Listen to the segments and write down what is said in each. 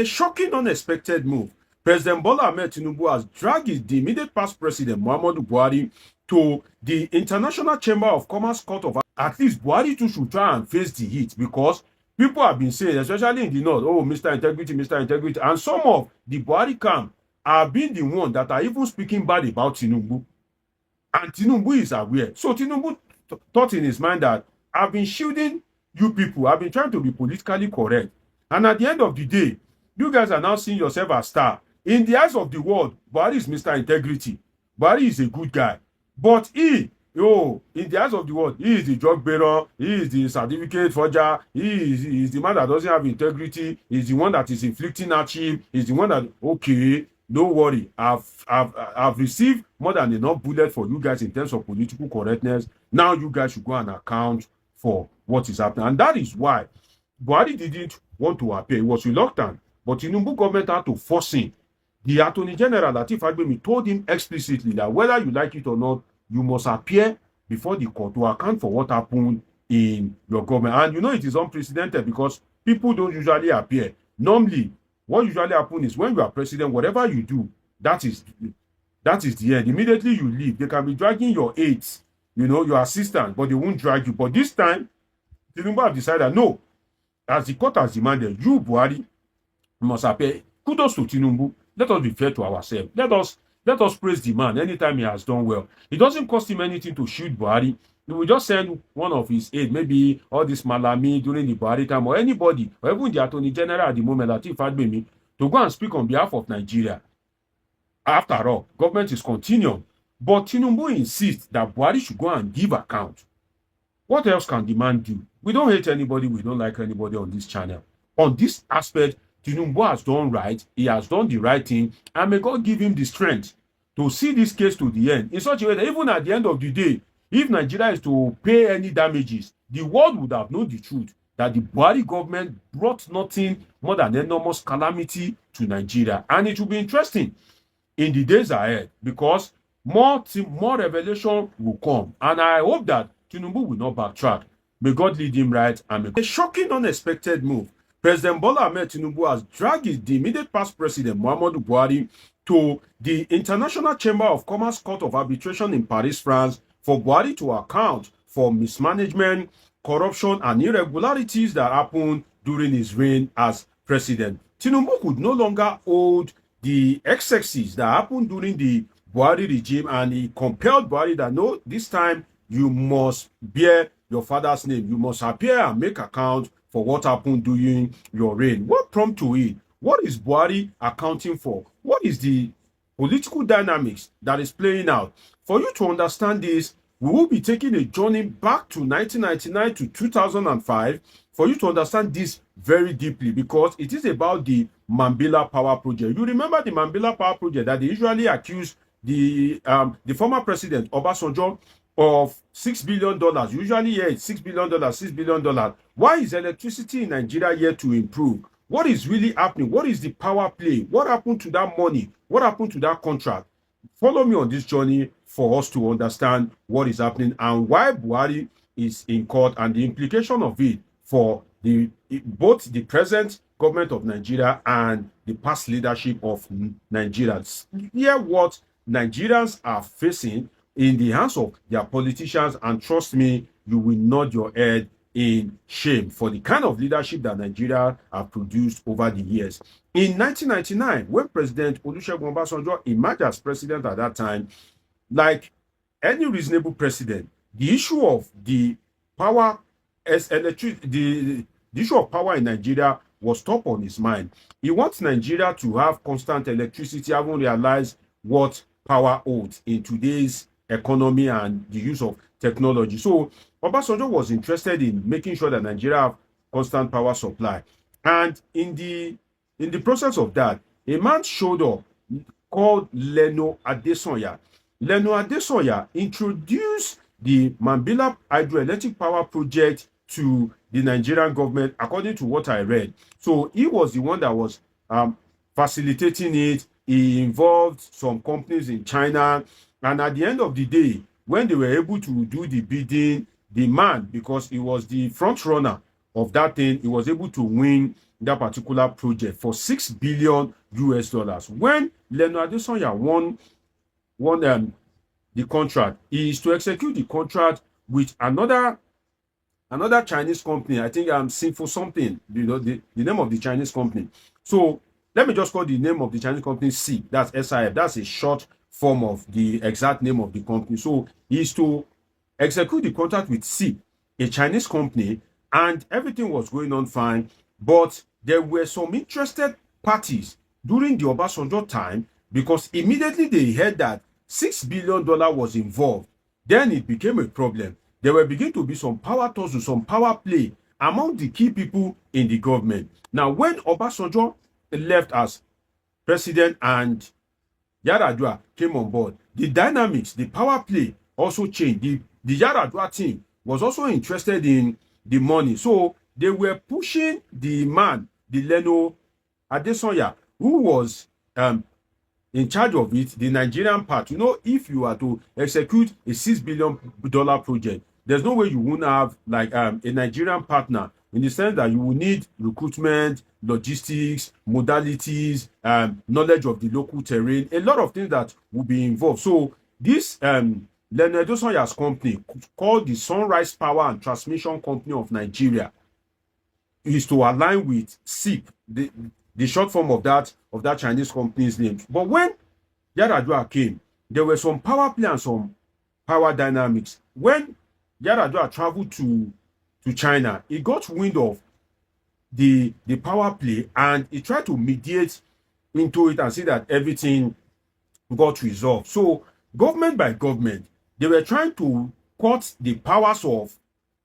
A shocking, unexpected move. President Bola Ahmed Tinubu has dragged the immediate past president, Muhammadu Buhari, to the International Chamber of Commerce Court of At least Buhari too should try and face the heat, because people have been saying, especially in the north, oh, Mr. Integrity, Mr. Integrity. And some of the Buhari camp have been the ones that are even speaking bad about Tinubu. And Tinubu is aware. So Tinubu thought in his mind that I've been shielding you people. I've been trying to be politically correct. And at the end of the day, you guys are now seeing yourself as star. In the eyes of the world, Buhari is Mr. Integrity. Buhari is a good guy. But in the eyes of the world, he is the drug bearer, he is the certificate forger, he is the man that doesn't have integrity, he's the one that is inflicting hardship, he's the one that, okay, don't worry, I've received more than enough bullet for you guys in terms of political correctness. Now you guys should go and account for what is happening. And that is why Buhari didn't want to appear. He was reluctant. But Tinubu government had to force him. The Attorney General, Lateef Fagbemi, told him explicitly that whether you like it or not, you must appear before the court to account for what happened in your government. And you know it is unprecedented because people don't usually appear. Normally, what usually happens is when you are president, whatever you do, that is the end. Immediately you leave, they can be dragging your aides, your assistant, but they won't drag you. But this time, Tinubu have decided, no, as the court has demanded, you, Buhari, must appear. Kudos to Tinubu. Let us be fair to ourselves. Let us praise the man anytime he has done well. It doesn't cost him anything to shoot Buhari. He will just send one of his aides, maybe all this Malami during the Buhari time, or anybody, or even the Attorney General at the moment, Lateef Fagbemi, to go and speak on behalf of Nigeria. After all, government is continuing. But Tinubu insists that Buhari should go and give account. What else can the man do? We don't hate anybody, we don't like anybody on this channel. On this aspect, Tinubu has done right, he has done the right thing, and may God give him the strength to see this case to the end in such a way that even at the end of the day, if Nigeria is to pay any damages, the world would have known the truth that the Buhari government brought nothing more than enormous calamity to Nigeria. And it will be interesting in the days ahead because more revelation will come. And I hope that Tinubu will not backtrack. May God lead him right. And a shocking, unexpected move. President Bola Ahmed Tinubu has dragged the immediate past president, Muhammadu Buhari, to the International Chamber of Commerce Court of Arbitration in Paris, France, for Buhari to account for mismanagement, corruption, and irregularities that happened during his reign as president. Tinubu could no longer hold the excesses that happened during the Buhari regime, and he compelled Buhari that, no, this time you must bear your father's name. You must appear and make account for what happened during your reign. What prompted it? What is Buhari accounting for? What is the political dynamics that is playing out? For you to understand this, we will be taking a journey back to 1999 to 2005 for you to understand this very deeply, because it is about the Mambila power project. You remember the Mambila power project that they usually accuse the former president, Obasanjo, of $6 billion. Usually, yeah, it's $6 billion, $6 billion. Why is electricity in Nigeria yet to improve? What is really happening? What is the power play? What happened to that money? What happened to that contract? Follow me on this journey for us to understand what is happening and why Buhari is in court and the implication of it for both the present government of Nigeria and the past leadership of Nigerians. Hear what Nigerians are facing in the hands of their politicians, and trust me, you will nod your head in shame for the kind of leadership that Nigeria have produced over the years. In 1999, when President Olusegun Obasanjo emerged as president at that time, like any reasonable president, the issue of the power the issue of power in Nigeria was top on his mind. He wants Nigeria to have constant electricity, having realized what power holds in today's economy and the use of technology. So Obasanjo was interested in making sure that Nigeria have constant power supply. And in the process of that, a man showed up called Leno Adesanya. Leno Adesanya introduced the Mambila hydroelectric power project to the Nigerian government, according to what I read. So he was the one that was facilitating it. He involved some companies in China. And at the end of the day, when they were able to do the bidding, the man, because he was the front runner of that thing, he was able to win that particular project for $6 billion US. When Leonard Adesanya won the contract, he is to execute the contract with another Chinese company. I think Sinful something, the name of the Chinese company. So let me just call the name of the Chinese company SIF. That's SIF. That's a short form of the exact name of the company. So he is to execute the contract with SIF, a Chinese company, and everything was going on fine. But there were some interested parties during the Obasanjo time, because immediately they heard that $6 billion was involved. Then it became a problem. There were beginning to be some power tussle, some power play among the key people in the government. Now, when Obasanjo left as president and Yar'Adua came on board, the dynamics, the power play also changed. The Yar'Adua team was also interested in the money. So they were pushing the man, the Leno Adesanya, who was in charge of it, the Nigerian part. If you are to execute a $6 billion project, there's no way you won't have like a Nigerian partner, in the sense that you will need recruitment, logistics, modalities, knowledge of the local terrain, a lot of things that will be involved. So this Leonard Adesanya's company, called the Sunrise Power and Transmission Company of Nigeria, is to align with SIP, the short form of that Chinese company's name. But when Yar'Adua came, there were some power play and some power dynamics. When Yar'Adua traveled to China, he got wind of the power play, and he tried to mediate into it and see that everything got resolved. So government by government, they were trying to cut the powers of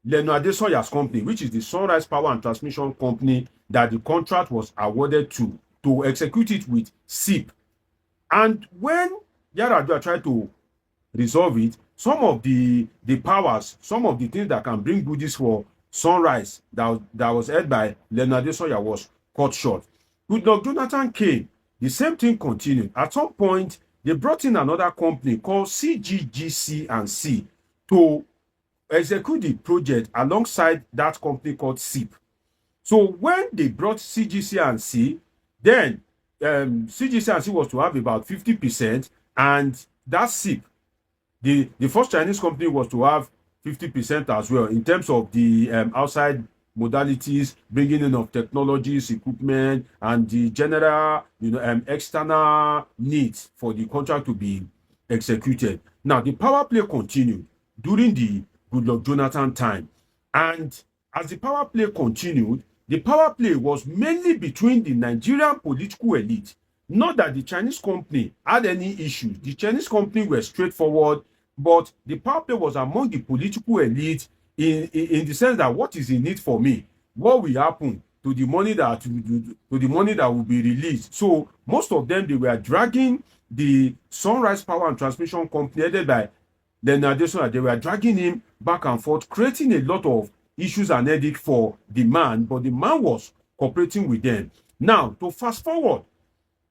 Leonard Adesanya's company, which is the Sunrise Power and Transmission Company, that the contract was awarded to execute it with SIP. And when Yar'Adua tried to resolve it, some of the powers, some of the things that can bring goodies for Sunrise that was held by Leonard Adesanya was cut short. Goodluck Jonathan came, the same thing continued. At some point, they brought in another company called CGGC&C to execute the project alongside that company called SIP. So when they brought CGC&C, then CGC&C was to have about 50%, and that SIP, the first Chinese company, was to have 50% as well, in terms of the outside modalities, bringing in of technologies, equipment, and the general, external needs for the contract to be executed. Now, the power play continued during the Goodluck Jonathan time. And as the power play continued, the power play was mainly between the Nigerian political elite. Not that the Chinese company had any issues. The Chinese company were straightforward, but the power play was among the political elite in the sense that what is in it for me? What will happen to the money that will be released? So most of them, they were dragging the Sunrise Power and Transmission Company headed by Leonard Adesanya. They were dragging him back and forth, creating a lot of issues and headache for the man, but the man was cooperating with them. Now, to fast forward,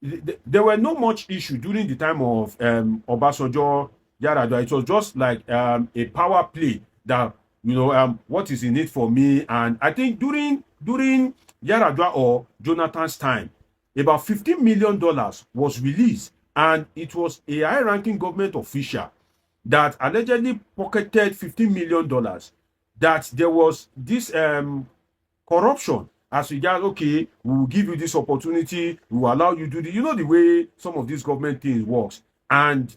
there were no much issue during the time of Obasanjo, Yar'Adua. It was just like a power play that, what is in it for me. And I think during Yar'Adua or Jonathan's time, about $15 million was released, and it was a high-ranking government official that allegedly pocketed $15 million, that there was this corruption as regards, okay, we will give you this opportunity, we will allow you to do the way some of these government things works. And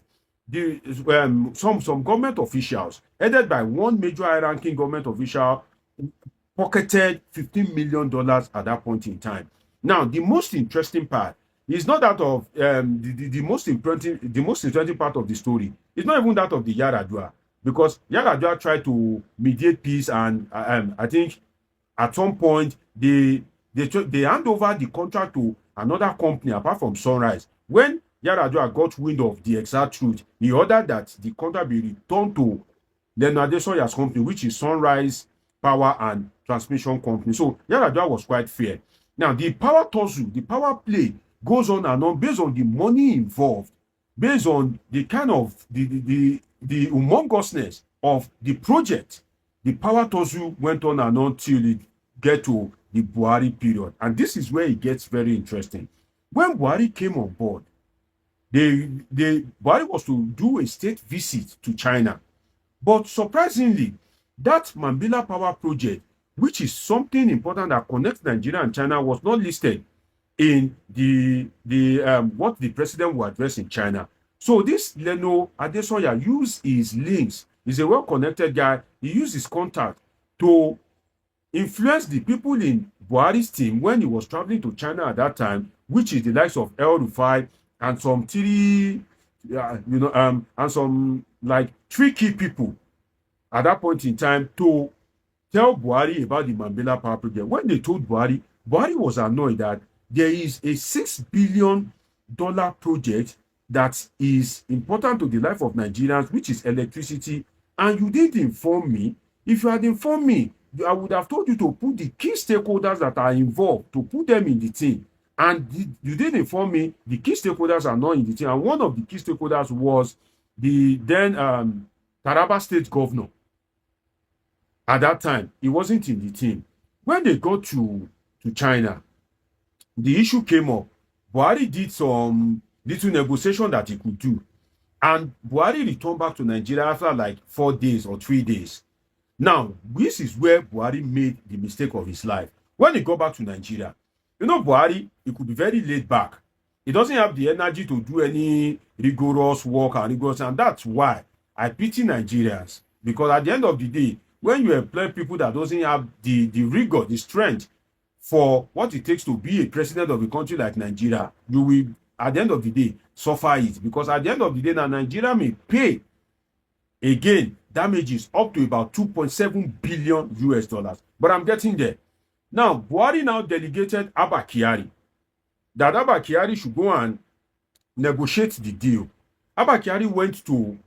some government officials, headed by one major high-ranking government official, pocketed $15 million at that point in time. Now, the most interesting part is not that of the most interesting part of the story. It's not even that of the Yar'Adua, because Yar'Adua tried to mediate peace, and I think at some point they hand over the contract to another company apart from Sunrise. When Yar'Adua got wind of the exact truth, he ordered that the contract be returned to Leonard Adesanya's company, which is Sunrise Power and Transmission Company. So Yar'Adua was quite fair. Now, the power tussle, the power play goes on and on based on the money involved, based on the kind of the humongousness of the project. The power tussle went on and on till it get to the Buhari period. And this is where it gets very interesting. When Buhari came on board, Buhari was to do a state visit to China. But surprisingly, that Mambila power project, which is something important that connects Nigeria and China, was not listed in the what the president will address in China. So this Leno Adesoya used his links. He's a well-connected guy. He used his contact to influence the people in Buhari's team when he was traveling to China at that time, which is the likes of El Rufai and some and some like 3 key people at that point in time to tell Buhari about the Mambila power project. When they told Buhari, Buhari was annoyed that there is a $6 billion project that is important to the life of Nigerians, which is electricity, and you didn't inform me. If you had informed me, I would have told you to put the key stakeholders that are involved, to put them in the team. And you didn't inform me the key stakeholders are not in the team. And one of the key stakeholders was the then Taraba State governor. At that time, he wasn't in the team. When they got to China, the issue came up. Buhari did some little negotiation that he could do. And Buhari returned back to Nigeria after like 4 days or 3 days. Now, this is where Buhari made the mistake of his life. When he got back to Nigeria, Buhari, he could be very laid back. He doesn't have the energy to do any rigorous work and that's why I pity Nigerians. Because at the end of the day, when you employ people that doesn't have the rigor, the strength for what it takes to be a president of a country like Nigeria, you will, at the end of the day, suffer it. Because at the end of the day, now Nigeria may pay, again, damages up to about 2.7 billion US dollars. But I'm getting there. Now, Buhari now delegated Abba Kyari, that Abba Kyari should go and negotiate the deal. Abba Kyari went to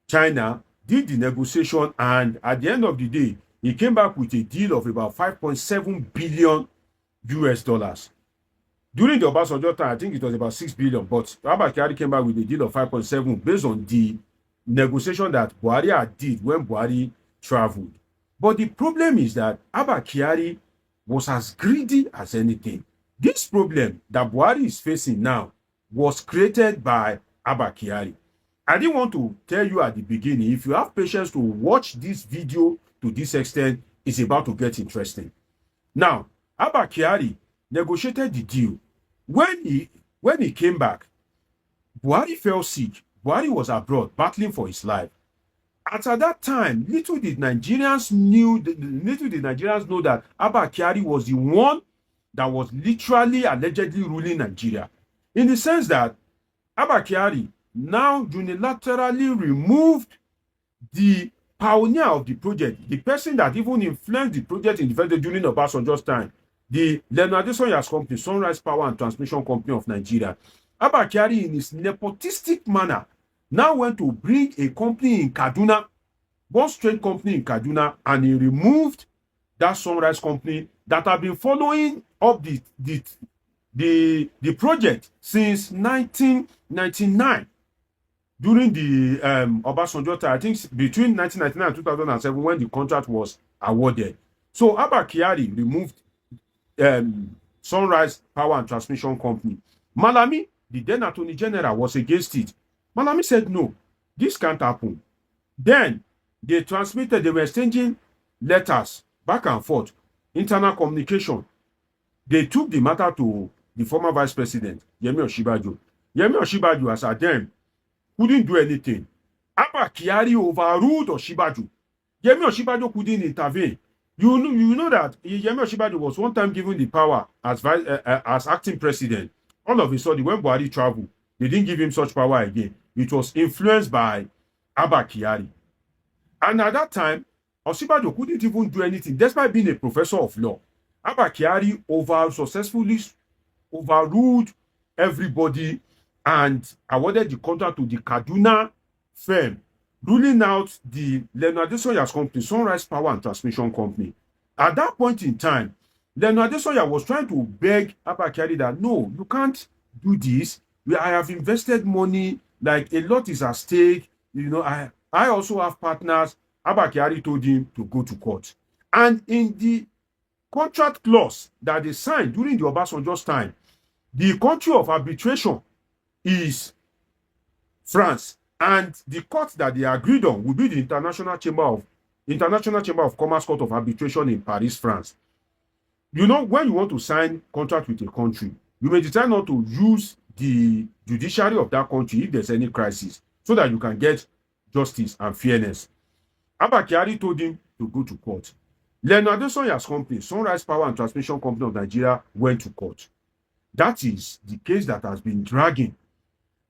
China, did the negotiation, and at the end of the day, he came back with a deal of about 5.7 billion US dollars. During the Obasanjo time, I think it was about 6 billion, but Abba Kyari came back with a deal of 5.7 based on the negotiation that Buhari did when Buhari traveled. But the problem is that Abba Kyari was as greedy as anything. This problem that Buhari is facing now was created by Abba Kyari. I didn't want to tell you at the beginning. If you have patience to watch this video to this extent, it's about to get interesting. Now, Abba Kyari negotiated the deal. When he came back, Buhari fell sick. Buhari was abroad battling for his life. At that time, little did Nigerians know that Abba Kyari was the one that was literally, allegedly ruling Nigeria. In the sense that Abba Kyari now unilaterally removed the pioneer of the project, the person that even influenced the project in the first during Obasanjo's time, the Leonard Adesoya's company, Sunrise Power and Transmission Company of Nigeria. Abba Kyari, in his nepotistic manner, now went to bring a company in Kaduna, one straight company in Kaduna, and he removed that Sunrise company that had been following up the project since 1999. During the Obasanjo time, I think between 1999 and 2007, when the contract was awarded. So Abba Kyari removed Sunrise Power and Transmission Company. Malami, the then Attorney General, was against it. Malami said, no, this can't happen. Then they were exchanging letters back and forth, internal communication. They took the matter to the former Vice President, Yemi Osinbajo. Yemi Osinbajo, as at then, couldn't do anything. Abba Kyari overruled Osinbajo. Yemi Osinbajo couldn't intervene. You know that Yemi Osinbajo was one time given the power as acting president. All of a sudden, when Buhari traveled, they didn't give him such power again. It was influenced by Abba Kyari. And at that time, Osinbajo couldn't even do anything, despite being a professor of law. Abba Kyari successfully overruled everybody and awarded the contract to the Kaduna firm, ruling out the Leonard Adesoya's company, Sunrise Power and Transmission Company. At that point in time, Leonard Adesoya was trying to beg Abba Kyari that, no, you can't do this. I have invested money, like a lot is at stake. I also have partners. Abba Kyari told him to go to court. And in the contract clause that they signed during the Obasanjo's time, the country of arbitration is France, and the court that they agreed on will be the International Chamber of Commerce Court of Arbitration in Paris, France. You know, when you want to sign contract with a country, you may decide not to use the judiciary of that country if there's any crisis, so that you can get justice and fairness. Abba Kyari told him to go to court. Leonard Adesonya's company, Sunrise Power and Transmission Company of Nigeria, went to court. That is the case that has been dragging.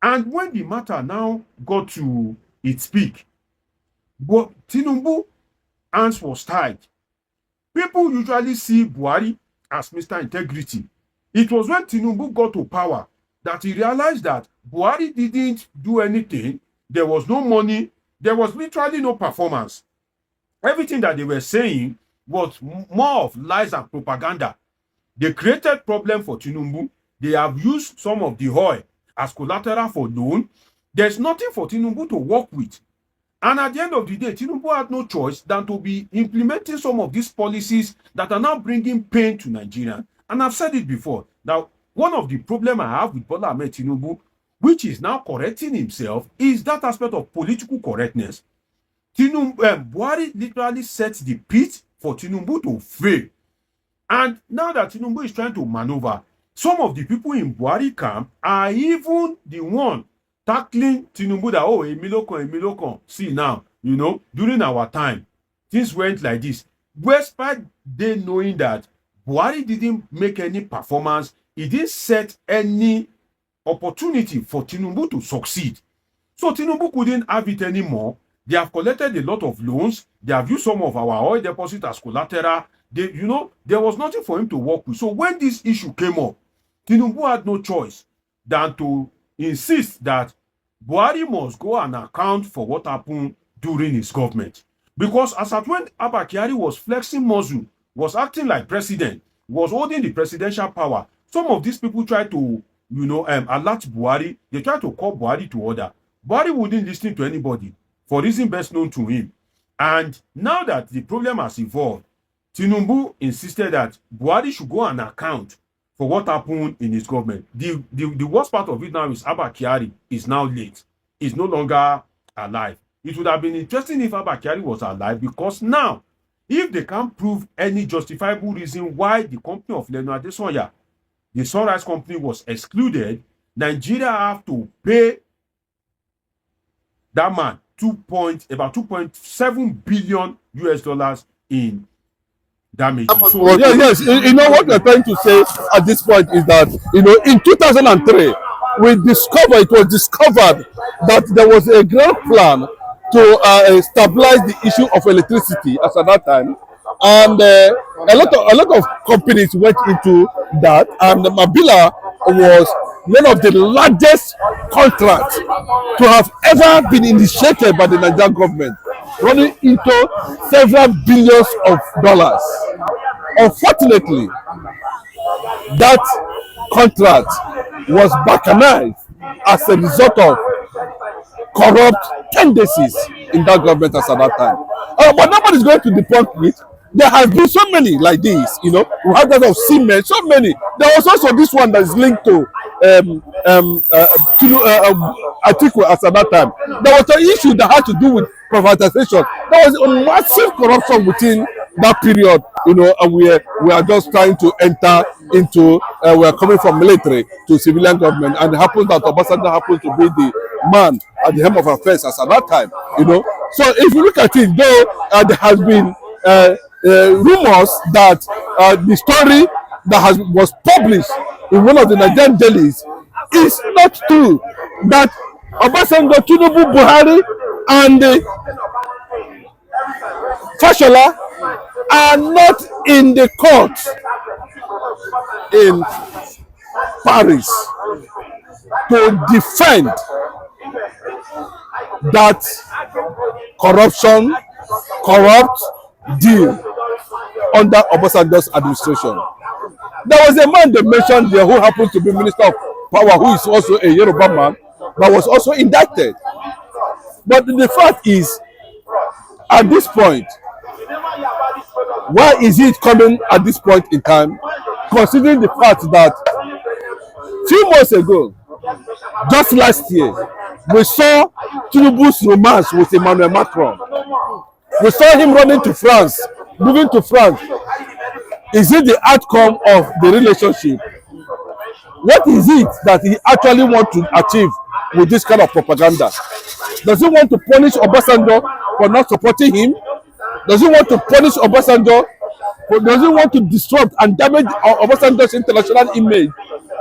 And when the matter now got to its peak, but Tinubu hands was tied. People usually see Buhari as Mr. Integrity. It was when Tinubu got to power that he realized that Buhari didn't do anything. There was no money. There was literally no performance. Everything that they were saying was more of lies and propaganda. They created problem for Tinubu. They have used some of the oil as collateral for loan. There's nothing for Tinubu to work with. And at the end of the day, Tinubu had no choice than to be implementing some of these policies that are now bringing pain to Nigeria. And I've said it before. Now, one of the problems I have with Bola Ahmed Tinubu, which is now correcting himself, is that aspect of political correctness. Buhari literally set the pit for Tinubu to fail. And now that Tinubu is trying to maneuver, some of the people in Buhari camp are even the one tackling Tinubu that, oh, Emilokon. See now, you know, during our time, things went like this. Despite they knowing that Buhari didn't make any performance, he didn't set any opportunity for Tinubu to succeed. So Tinubu couldn't have it anymore. They have collected a lot of loans. They have used some of our oil deposit as collateral. There was nothing for him to work with. So when this issue came up, Tinubu had no choice than to insist that Buhari must go and account for what happened during his government. Because as at when Abba Kyari was flexing muscle, was acting like president, was holding the presidential power, some of these people tried to, alert Buhari. They tried to call Buhari to order. Buhari wouldn't listen to anybody for reason best known to him. And now that the problem has evolved, Tinubu insisted that Buhari should go and account for what happened in his government. The worst part of it now is Abba Kyari is now late. He's no longer alive. It would have been interesting if Abba Kyari was alive, because now, if they can't prove any justifiable reason why the company of Leonard Adesanya, the Sunrise company, was excluded, Nigeria have to pay that man about 2.7 billion US dollars in damage. So, yes, you know what we're trying to say at this point is that, in 2003, it was discovered that there was a grand plan to stabilize the issue of electricity as at that time, and a lot of companies went into that, and Mambila was one of the largest contracts to have ever been initiated by the Nigerian government, running into several billions of dollars. Unfortunately, that contract was balkanized as a result of corrupt tendencies in that government as at that time. But nobody's going to debunk it. There has been so many like this, we have that of cement, so many. There was also this one that is linked to Atiku as at that time. There was an issue that had to do with privatization. There was a massive corruption within that period, and we are just trying to enter into, we are coming from military to civilian government, and it happens that Obasanjo happens to be the man at the helm of affairs as at that time, So if you look at it, though, there has been rumors that the story that was published in one of the Nigerian dailies is not true, that Obasanjo, Tinubu, Buhari, and Fashola are not in the court in Paris to defend that corrupt deal under Obasanjo's administration. There was a man they mentioned there who happened to be Minister of Power, who is also a Yoruba man, but was also indicted. But the fact is, at this point, Why is it coming at this point in time? Considering the fact that few months ago, just last year, we saw Tinubu's romance with Emmanuel Macron. We saw him running to France, moving to France. Is it the outcome of the relationship? What is it that he actually wants to achieve with this kind of propaganda? Does he want to punish Obasanjo for not supporting him? Does he want to punish Obasanjo? Or does he want to disrupt and damage Obasanjo's international image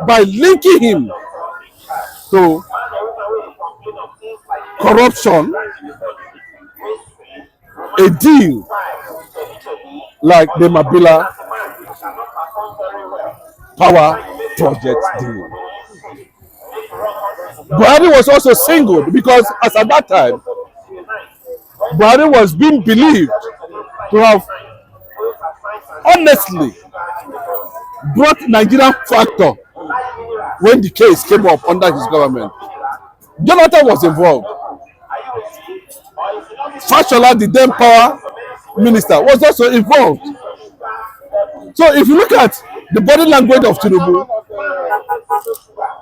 by linking him to corruption, a deal like the Mambila power project deal? Buhari was also singled because as at that time, Buhari was being believed to have honestly brought Nigerian factor when the case came up under his government. Jonathan was involved. Fashola, the then power minister, was also involved. So if you look at the body language of Tinubu,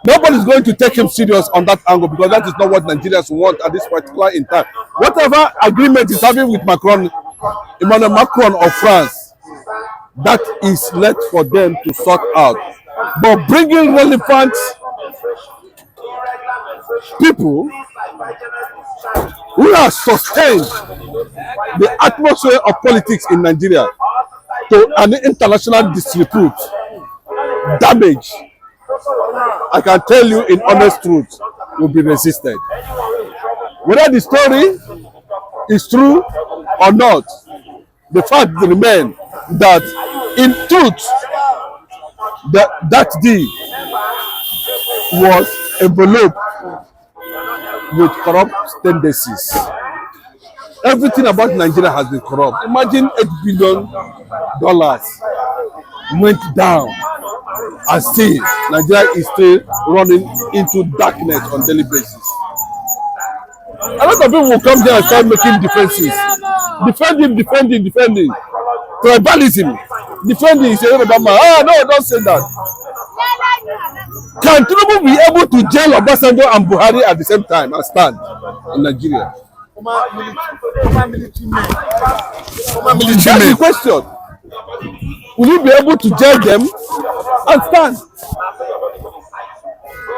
nobody is going to take him serious on that angle because that is not what Nigerians want at this particular in time. Whatever agreement is having with Macron, Emmanuel Macron of France, that is left for them to sort out. But bringing relevant people who have sustained the atmosphere of politics in Nigeria to an international disrepute, damage, I can tell you in honest truth, will be resisted. Whether the story is true or not, the fact remains that in truth, that deal was enveloped with corrupt tendencies. Everything about Nigeria has been corrupt. Imagine $8 billion went down, and still Nigeria is still running into darkness on daily basis. A lot of people will come there and start making defenses, defending. Tribalism, defending. Say, no, don't say that. Can Tinubu be able to jail Obasanjo and Buhari at the same time and stand in Nigeria? That's the question. Will you be able to jail them and stand?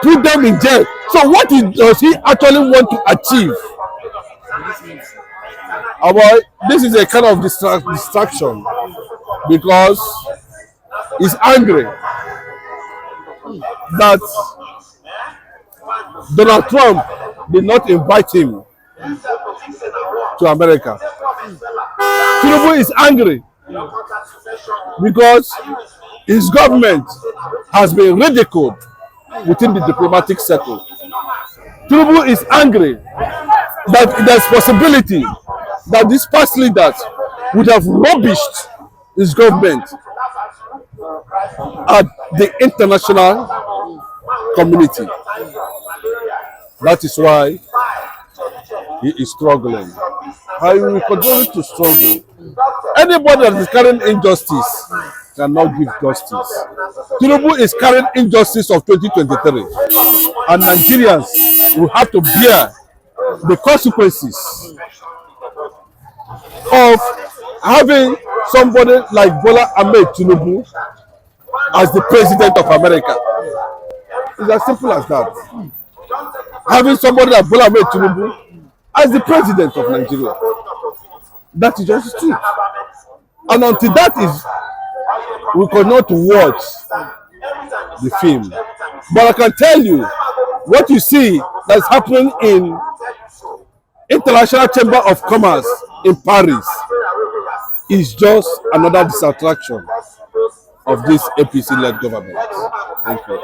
Put them in jail. So what does he actually want to achieve? This is a kind of distraction because he's angry that Donald Trump did not invite him to America. Tinubu is angry because his government has been ridiculed within the diplomatic circle. Tinubu is angry that there's possibility that these past leaders would have rubbished his government at the international community. That is why he is struggling. I will continue to struggle. Anybody that is carrying injustice cannot give justice. Tinubu is carrying injustice of 2023, and Nigerians will have to bear the consequences of having somebody like Bola Ahmed Tinubu as the president of America. It's as simple as that. Having somebody like Bola Ahmed Tinubu as the president of Nigeria. That is just true. And until that is, we cannot watch the film. But I can tell you, what you see that's happening in International Chamber of Commerce in Paris is just another distraction of this APC-led government. Thank you.